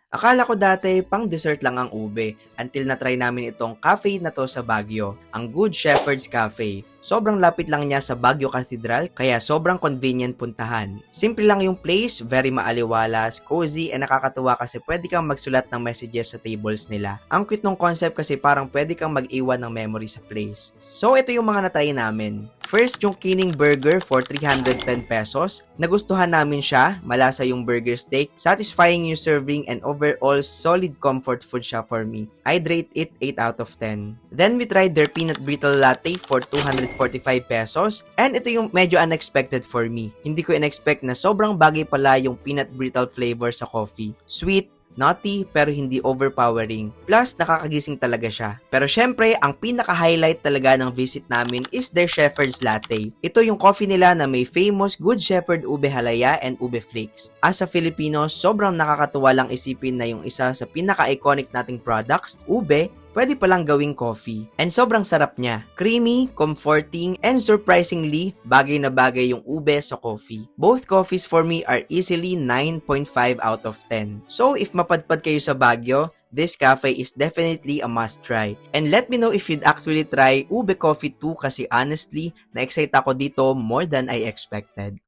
Akala ko dati pang dessert lang ang ube until na-try namin itong cafe na to sa Baguio, ang Good Shepherd's Cafe. Sobrang lapit lang niya sa Baguio Cathedral kaya sobrang convenient puntahan. Simple lang yung place, very maaliwalas, cozy, and nakakatuwa kasi pwede kang magsulat ng messages sa tables nila. Ang cute ng concept kasi parang pwede kang mag-iwan ng memory sa place. So ito yung mga natry namin. First, yung Kining Burger for 310 pesos. Nagustuhan namin siya, malasa yung burger steak, satisfying yung serving, and overall solid comfort food siya for me. I'd rate it 8 out of 10. Then we tried their peanut brittle latte for 245 pesos, and ito yung medyo unexpected for me. Hindi ko in-expect na sobrang bagay pala yung peanut brittle flavor sa coffee. Sweet, nutty, pero hindi overpowering. Plus, nakakagising talaga siya. Pero syempre, ang pinaka-highlight talaga ng visit namin is their Shepherd's Latte. Ito yung coffee nila na may famous Good Shepherd ube halaya and ube flakes. As a Filipino, sobrang nakakatuwa lang isipin na yung isa sa pinaka-iconic nating products, ube, pwede palang gawing coffee. And sobrang sarap niya. Creamy, comforting, and surprisingly, bagay na bagay yung ube sa coffee. Both coffees for me are easily 9.5 out of 10. So, if mapadpad kayo sa Baguio, this cafe is definitely a must try. And let me know if you'd actually try ube coffee too kasi honestly, na-excite ako dito more than I expected.